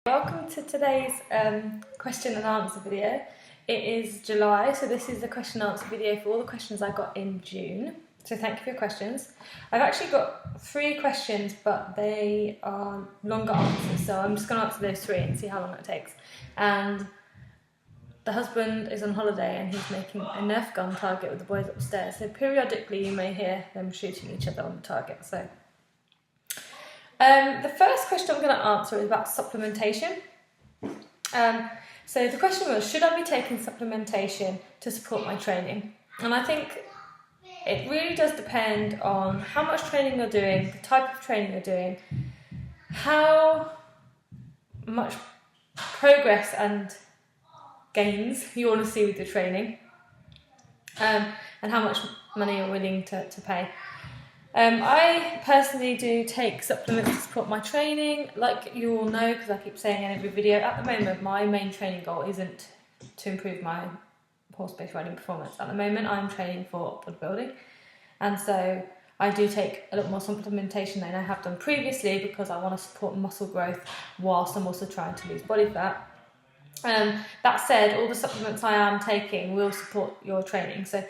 Welcome to today's question and answer video. It is July, so this is the question and answer video for all the questions I got in June. So thank you for your questions. I've actually got 3 questions, but they are longer answers, so I'm just going to answer those 3 and see how long it takes. And the husband is on holiday and he's making a Nerf gun target with the boys upstairs, so periodically you may hear them shooting each other on the target. So the first question I'm going to answer is about supplementation. So the question was, should I be taking supplementation to support my training? And I think it really does depend on how much training you're doing, the type of training you're doing, how much progress and gains you want to see with your training, and how much money you're willing to pay. I personally do take supplements to support my training. Like you all know, because I keep saying in every video, at the moment my main training goal isn't to improve my horse-based riding performance. At the moment I'm training for bodybuilding, and so I do take a little more supplementation than I have done previously because I want to support muscle growth whilst I'm also trying to lose body fat. That said, all the supplements I am taking will support your training. So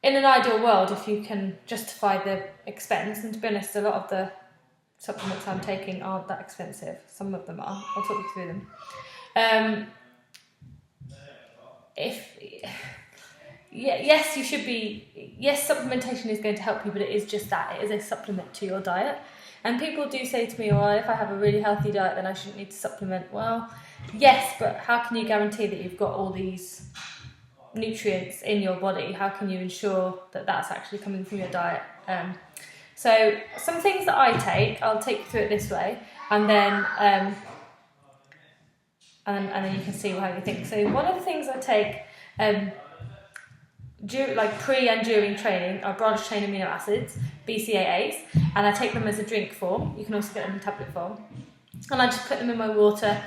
in an ideal world, if you can justify the expense, and to be honest, a lot of the supplements I'm taking aren't that expensive. Some of them are. I'll talk you through them. Yes, you should be. Yes, supplementation is going to help you, but it is just that. It is a supplement to your diet. And people do say to me, well, if I have a really healthy diet, then I shouldn't need to supplement. Well, yes, but how can you guarantee that you've got all these nutrients in your body? How can you ensure that that's actually coming from your diet? So some things that I take, I'll take you through it this way, and then you can see how you think. So one of the things I take pre and during training are branched chain amino acids, BCAAs, and I take them as a drink form. You can also get them in tablet form, and I just put them in my water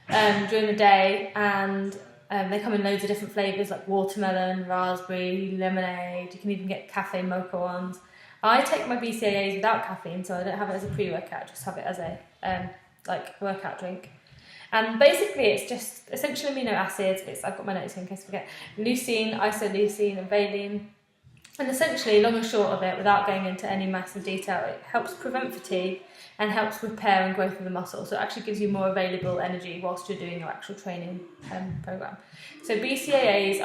during the day, and they come in loads of different flavours like watermelon, raspberry, lemonade. You can even get cafe mocha ones. I take my BCAAs without caffeine, so I don't have it as a pre-workout, I just have it as a workout drink. And basically it's just essential amino acids. I've got my notes here in case I forget. Leucine, isoleucine and valine. And essentially, long and short of it, without going into any massive detail, it helps prevent fatigue and helps repair and growth of the muscle. So it actually gives you more available energy whilst you're doing your actual training program. So BCAAs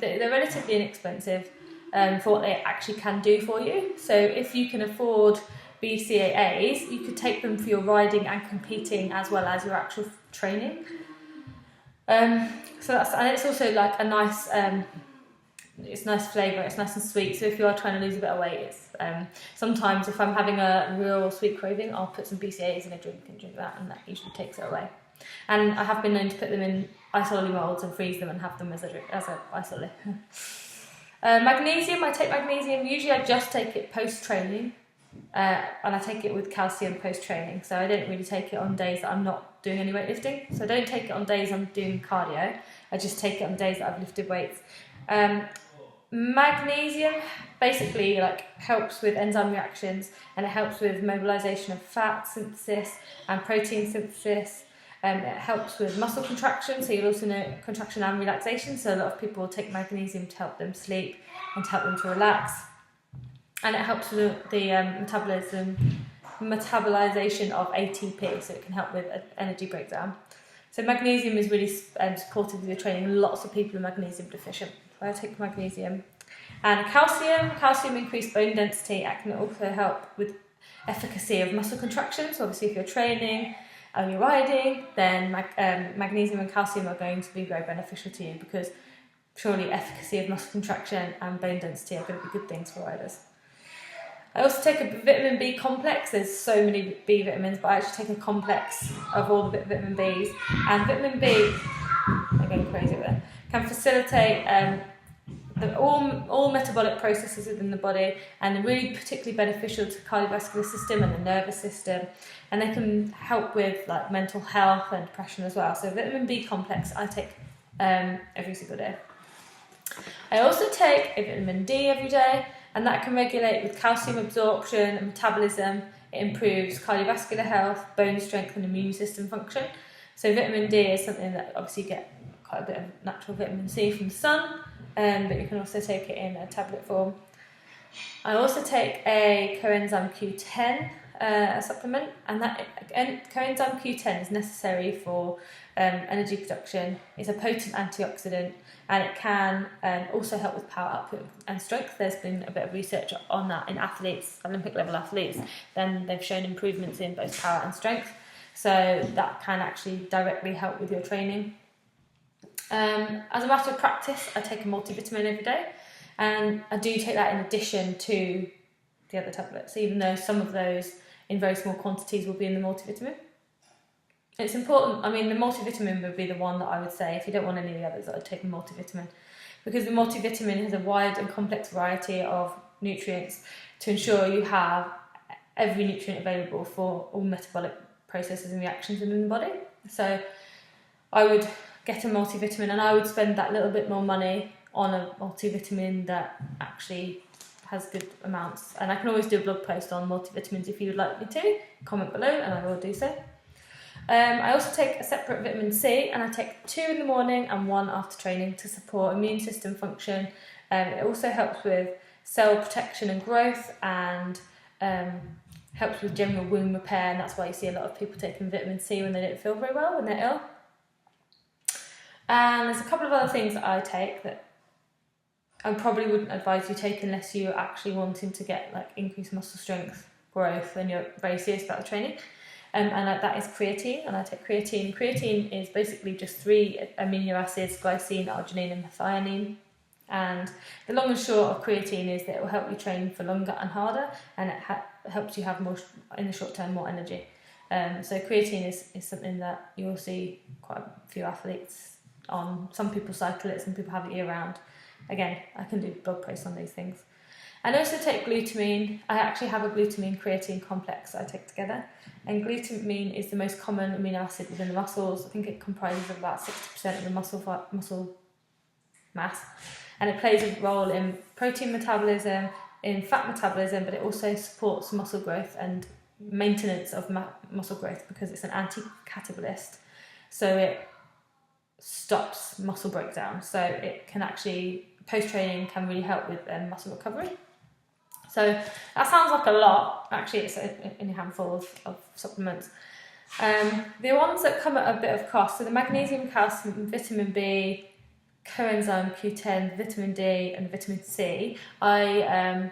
they're relatively inexpensive for what they actually can do for you. So if you can afford BCAAs, you could take them for your riding and competing as well as your actual training. And it's also like a nice. It's nice flavour, it's nice and sweet, so if you are trying to lose a bit of weight, it's sometimes if I'm having a real sweet craving, I'll put some BCAAs in a drink and drink that, and that usually takes it away. And I have been known to put them in isolate molds and freeze them and have them as a isolate. Magnesium, I take magnesium, usually I just take it post-training, and I take it with calcium post-training, so I don't really take it on days that I'm not doing any weightlifting. So I don't take it on days I'm doing cardio, I just take it on days that I've lifted weights. Magnesium basically helps with enzyme reactions, and it helps with mobilization of fat synthesis and protein synthesis. It helps with muscle contraction, so you'll also know contraction and relaxation. So a lot of people take magnesium to help them sleep and to help them to relax. And it helps with the metabolization of ATP, so it can help with energy breakdown. So magnesium is really supportive of your training. Lots of people are magnesium deficient. So I take magnesium. And calcium increased bone density can also help with efficacy of muscle contraction. So obviously if you're training and you're riding, then magnesium and calcium are going to be very beneficial to you, because surely efficacy of muscle contraction and bone density are going to be good things for riders. I also take a vitamin B complex. There's so many B vitamins, but I actually take a complex of all the vitamin Bs. And vitamin B, I'm going crazy with it, can facilitate all metabolic processes within the body, and they're really particularly beneficial to the cardiovascular system and the nervous system, and they can help with mental health and depression as well. So vitamin B complex I take every single day. I also take a vitamin D every day, and that can regulate with calcium absorption and metabolism. It improves cardiovascular health, bone strength and immune system function. So vitamin D is something that obviously you get quite a bit of natural vitamin C from the sun, but you can also take it in a tablet form. I also take a coenzyme Q10 supplement, and that coenzyme Q10 is necessary for energy production. It's a potent antioxidant, and it can also help with power output and strength. There's been a bit of research on that in athletes, Olympic level athletes, then they've shown improvements in both power and strength. So that can actually directly help with your training. As a matter of practice, I take a multivitamin every day, and I do take that in addition to the other tablets, even though some of those in very small quantities will be in the multivitamin. It's important, I mean, the multivitamin would be the one that I would say, if you don't want any of the others, I'd take a multivitamin, because the multivitamin has a wide and complex variety of nutrients to ensure you have every nutrient available for all metabolic processes and reactions within the body. So I would get a multivitamin, and I would spend that little bit more money on a multivitamin that actually has good amounts. And I can always do a blog post on multivitamins if you would like me to. Comment below and I will do so. I also take a separate vitamin C, and I take 2 in the morning and 1 after training to support immune system function. It also helps with cell protection and growth, and helps with general wound repair, and that's why you see a lot of people taking vitamin C when they don't feel very well, when they're ill. And there's a couple of other things that I take that I probably wouldn't advise you take unless you're actually wanting to get like increased muscle strength, growth, and you're very serious about the training. And that is creatine, and I take creatine. Creatine is basically just 3 amino acids: glycine, arginine and methionine. And the long and short of creatine is that it will help you train for longer and harder, and it helps you have more, in the short term, more energy. So creatine is something that you'll see quite a few athletes on. Some people cycle it, some people have it year round. Again, I can do blog posts on these things. And I also take glutamine. I actually have a glutamine creatine complex that I take together. And glutamine is the most common amino acid within the muscles. I think it comprises of about 60% of the muscle mass. And it plays a role in protein metabolism, in fat metabolism, but it also supports muscle growth and maintenance of muscle growth because it's an anti-catabolist. So it stops muscle breakdown. So it can actually, post-training, can really help with muscle recovery. So that sounds like a lot. Actually, it's in a handful of supplements. The ones that come at a bit of cost, so the magnesium, calcium, vitamin B, coenzyme Q10, vitamin D and vitamin C, they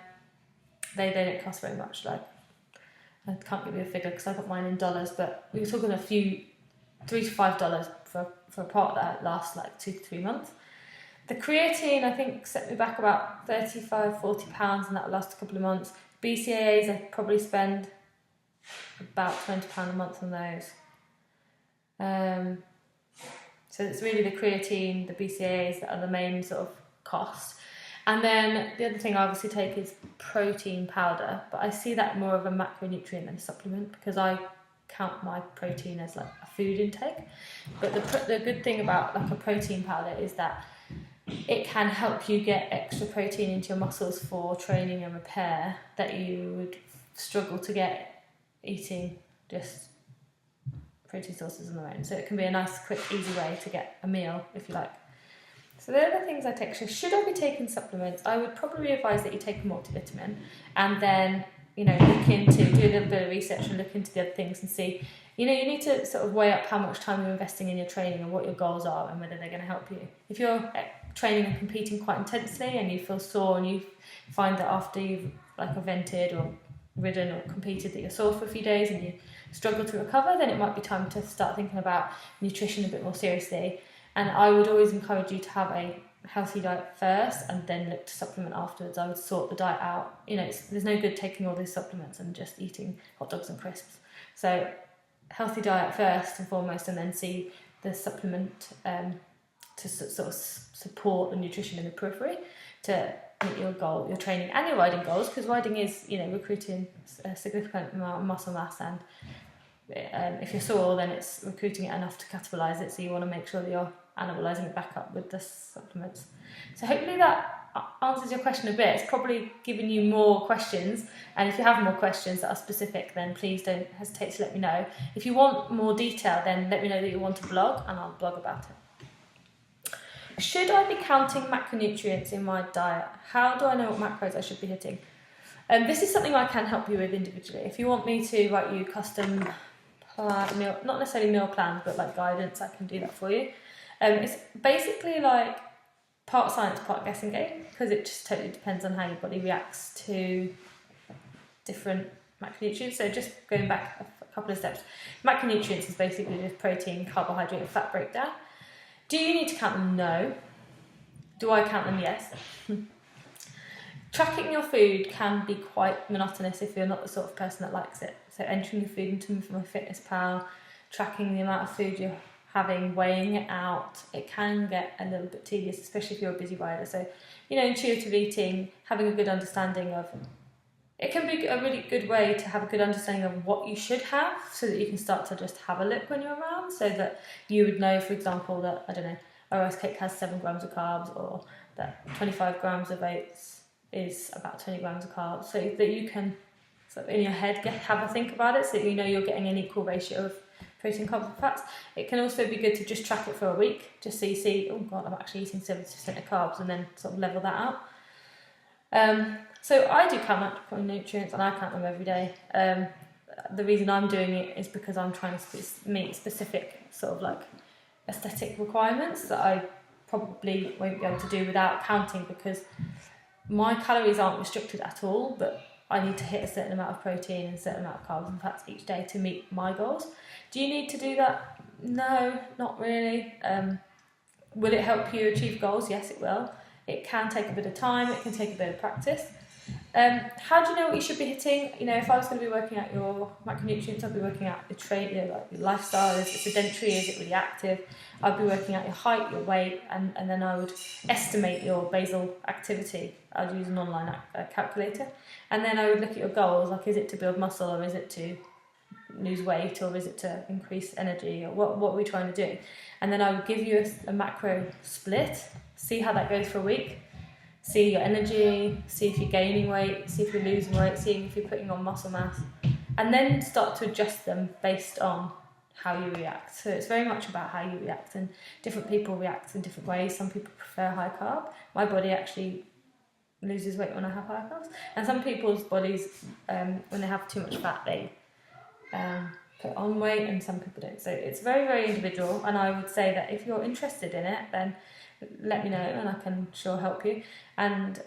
don't cost very much. Like, I can't give you a figure because I got mine in dollars, but we were talking a few, $3 to $5 for a pot that lasts like 2 to 3 months. The creatine, I think, set me back about £35-40, and that will last a couple of months. BCAAs, I probably spend about £20 a month on those. So it's really the creatine, the BCAAs that are the main sort of costs. And then the other thing I obviously take is protein powder, but I see that more of a macronutrient than a supplement because I count my protein as like a food intake. But the good thing about like a protein powder is that it can help you get extra protein into your muscles for training and repair that you would struggle to get eating just protein sources on their own. So it can be a nice, quick, easy way to get a meal if you like. So they're the things I take. So should I be taking supplements? I would probably advise that you take a multivitamin and then, do a little bit of research and look into the other things and see, you need to sort of weigh up how much time you're investing in your training and what your goals are and whether they're going to help you. If you're training and competing quite intensely and you feel sore and you find that after you've like evented or ridden or competed that you're sore for a few days and you struggle to recover, then it might be time to start thinking about nutrition a bit more seriously. And I would always encourage you to have a healthy diet first and then look to supplement afterwards. I would sort the diet out. There's no good taking all these supplements and just eating hot dogs and crisps. So healthy diet first and foremost, and then see the supplement to sort of support the nutrition in the periphery to meet your goal, your training and your riding goals, because riding is, recruiting a significant amount of muscle mass, and if you're sore, then it's recruiting it enough to catabolize it, so you want to make sure that you're anabolizing it back up with the supplements. So hopefully that answers your question a bit. It's probably given you more questions, and if you have more questions that are specific, then please don't hesitate to let me know. If you want more detail, then let me know that you want a blog, and I'll blog about it. Should I be counting macronutrients in my diet? How do I know what macros I should be hitting? This is something I can help you with individually. If you want me to write you custom meal, not necessarily meal plans, but like guidance, I can do that for you. It's basically like part science, part guessing game, because it just totally depends on how your body reacts to different macronutrients. So just going back a couple of steps, macronutrients is basically just protein, carbohydrate, and fat breakdown. Do you need to count them? No. Do I count them? Yes. Tracking your food can be quite monotonous if you're not the sort of person that likes it. So entering your food into MyFitnessPal, tracking the amount of food you're having, weighing it out, it can get a little bit tedious, especially if you're a busy rider. So, intuitive eating, having a good understanding of, it can be a really good way to have a good understanding of what you should have, so that you can start to just have a look when you're around, so that you would know, for example, that, I don't know, a rice cake has 7 grams of carbs, or that 25 grams of oats is about 20 grams of carbs, so that you can sort of in your head have a think about it, so that you know you're getting an equal ratio of protein, carbs and fats. It can also be good to just track it for a week, just so you see, oh god, I'm actually eating 70% of carbs, and then sort of level that out. So I do count macronutrients, and I count them every day. The reason I'm doing it is because I'm trying to meet specific sort of like aesthetic requirements that I probably won't be able to do without counting, because my calories aren't restricted at all, but I need to hit a certain amount of protein and a certain amount of carbs and fats each day to meet my goals. Do you need to do that? No, not really. Will it help you achieve goals? Yes, it will. It can take a bit of time, it can take a bit of practice. How do you know what you should be hitting? If I was going to be working out your macronutrients, I'd be working out your trait, like your lifestyle. Is it sedentary? Is it really active? I'd be working out your height, your weight, and then I would estimate your basal activity. I'd use an online calculator. And then I would look at your goals, like is it to build muscle, or is it to lose weight, or is it to increase energy, or what are we trying to do? And then I would give you a macro split, see how that goes for a week. See your energy, see if you're gaining weight, see if you're losing weight, see if you're putting on muscle mass, and then start to adjust them based on how you react. So it's very much about how you react, and different people react in different ways. Some people prefer high carb. My body actually loses weight when I have high carbs, and some people's bodies, when they have too much fat, they put on weight, and some people don't. So it's very, very individual, and I would say that if you're interested in it, then let me know and I can sure help you. And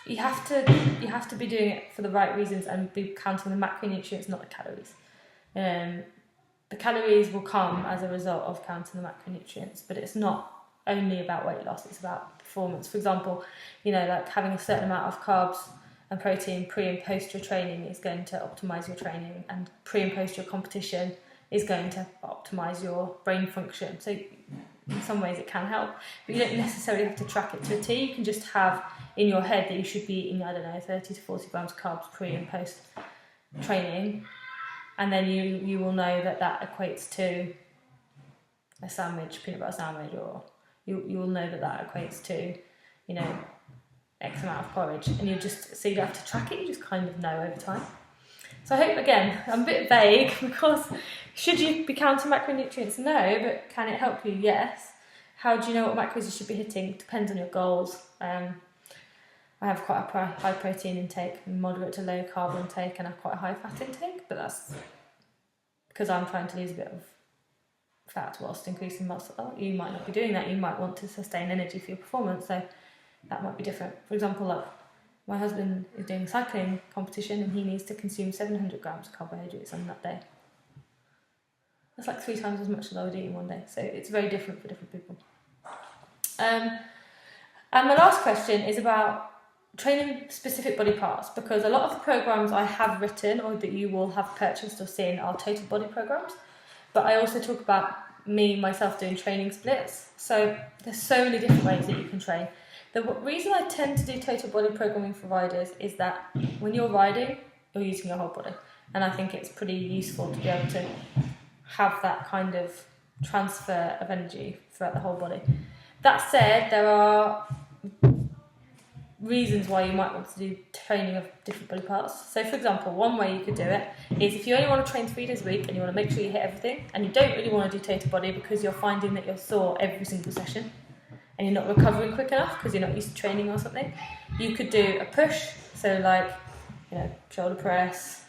you have to be doing it for the right reasons and be counting the macronutrients, not the calories. The calories will come as a result of counting the macronutrients, but it's not only about weight loss, it's about performance. For example, like having a certain amount of carbs and protein pre and post your training is going to optimize your training, and pre and post your competition is going to optimize your brain function. So in some ways it can help, but you don't necessarily have to track it to a T. You can just have in your head that you should be eating, 30 to 40 grams of carbs pre and post training, and then you will know that equates to a sandwich, peanut butter sandwich, or you will know that equates to, X amount of porridge, and you don't have to track it, you just kind of know over time. So I hope, again, I'm a bit vague, because should you be counting macronutrients? No, but can it help you? Yes. How do you know what macros you should be hitting? It depends on your goals. I have quite a high protein intake, moderate to low carb intake, and quite a high fat intake, but that's because I'm trying to lose a bit of fat whilst increasing muscle. You might not be doing that. You might want to sustain energy for your performance, so that might be different. For example, like my husband is doing a cycling competition and he needs to consume 700 grams of carbohydrates on that day. That's like 3 times as much as I would eat in one day. So it's very different for different people. And my last question is about training specific body parts, because a lot of the programs I have written or that you will have purchased or seen are total body programs. But I also talk about myself doing training splits. So there's so many different ways that you can train. The reason I tend to do total body programming for riders is that when you're riding, you're using your whole body. And I think it's pretty useful to be able to have that kind of transfer of energy throughout the whole body. That said, there are reasons why you might want to do training of different body parts. So for example, one way you could do it is if you only want to train 3 days a week and you want to make sure you hit everything, and you don't really want to do total body because you're finding that you're sore every single session and you're not recovering quick enough because you're not used to training or something, you could do a push, so like, you know, shoulder press,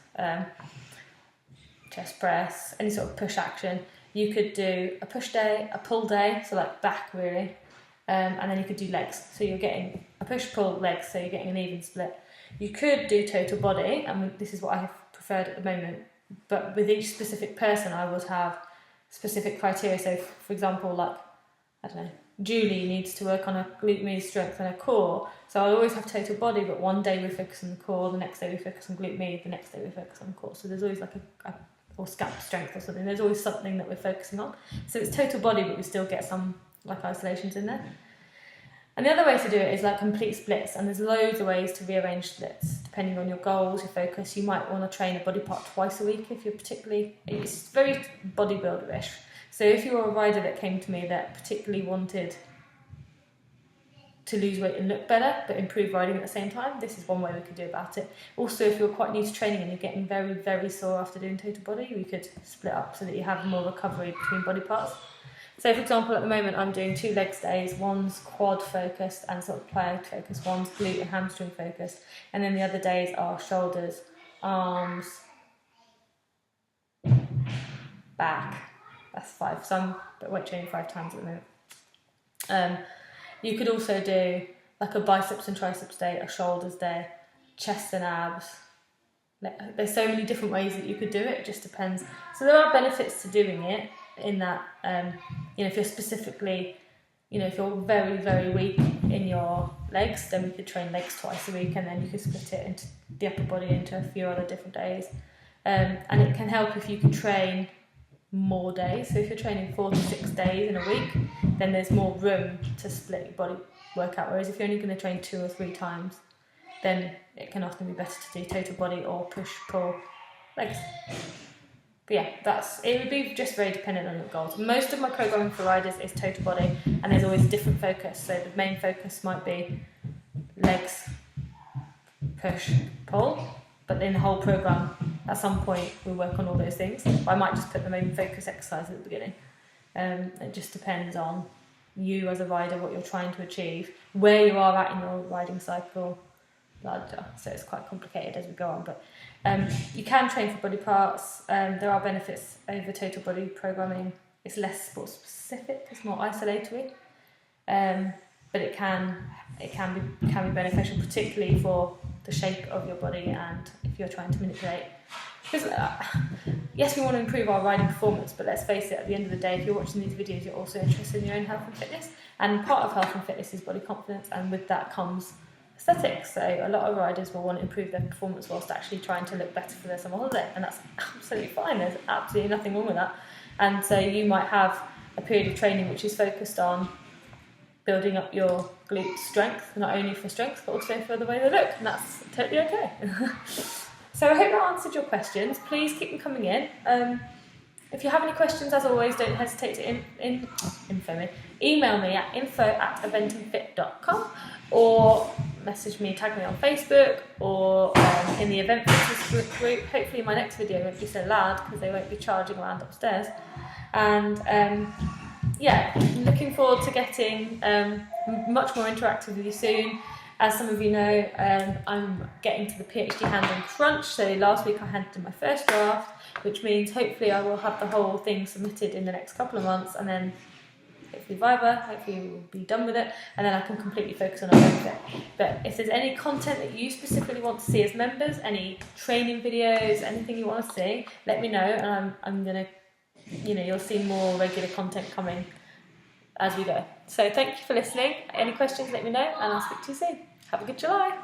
chest press, any sort of push action. You could do a push day, a pull day, so like back really, and then you could do legs. So you're getting a push, pull, legs, so you're getting an even split. You could do total body, and this is what I have preferred at the moment, but with each specific person I would have specific criteria. So for example, like, I don't know, Julie needs to work on her glute med strength and her core, so I always have total body, but one day we focus on the core, the next day we focus on glute med, the next day we focus on the core. So there's always like or scap strength or something. There's always something that we're focusing on. So it's total body, but we still get some like isolations in there. And the other way to do it is like complete splits, and there's loads of ways to rearrange splits depending on your goals, your focus. You might want to train a body part twice a week if you're particularly, it's very bodybuilder-ish. So if you're a rider that came to me that particularly wanted to lose weight and look better but improve riding at the same time, this is one way we could do about it. Also, if you're quite new to training and you're getting very, very sore after doing total body, we could split up so that you have more recovery between body parts. So for example, at the moment I'm doing 2 legs days, one's quad focused and sort of plyo focused, one's glute and hamstring focused, and then the other days are shoulders, arms, back. That's 5. So I'm weight training 5 times at the moment. You could also do like a biceps and triceps day, a shoulders day, chest and abs. There's so many different ways that you could do it. It just depends. So there are benefits to doing it in that, you know, if you're specifically, you know, if you're very, very weak in your legs, then we could train legs twice a week, and then you could split it into the upper body into a few other different days. And it can help if you can train more days. So if you're training 4 to 6 days in a week, then there's more room to split your body workout. Whereas if you're only going to train 2 or 3 times, then it can often be better to do total body or push, pull, legs. But yeah, it would be just very dependent on your goals. Most of my programming for riders is total body, and there's always a different focus. So the main focus might be legs, push, pull, but in the whole program, at some point we work on all those things. But I might just put the main focus exercise at the beginning. It just depends on you as a rider, what you're trying to achieve, where you are at in your riding cycle, blah, blah. So it's quite complicated as we go on. But you can train for body parts. There are benefits over total body programming. It's less sport specific, it's more isolatory. But it can be beneficial, particularly for the shape of your body and if you're trying to manipulate. Because yes, we want to improve our riding performance, but let's face it, at the end of the day, if you're watching these videos, you're also interested in your own health and fitness, and part of health and fitness is body confidence, and with that comes aesthetics. So a lot of riders will want to improve their performance whilst actually trying to look better for their summer holiday, and that's absolutely fine. There's absolutely nothing wrong with that. And so you might have a period of training which is focused on building up your glute strength, not only for strength but also for the way they look, and that's totally okay. So I hope that answered your questions. Please keep them coming in. If you have any questions, as always, don't hesitate to email me at info@eventingfit.com, or message me, tag me on Facebook, or in the Event Fitness group. Hopefully my next video won't be so loud because they won't be charging around upstairs. And yeah, looking forward to getting much more interactive with you soon. As some of you know, I'm getting to the PhD handling crunch, so last week I handed in my first draft, which means hopefully I will have the whole thing submitted in the next couple of months, and then hopefully we'll be done with it, and then I can completely focus on everything. But if there's any content that you specifically want to see as members, any training videos, anything you want to see, let me know, and I'm going to, you'll see more regular content coming as we go. So thank you for listening. Any questions, let me know, and I'll speak to you soon. Have a good July.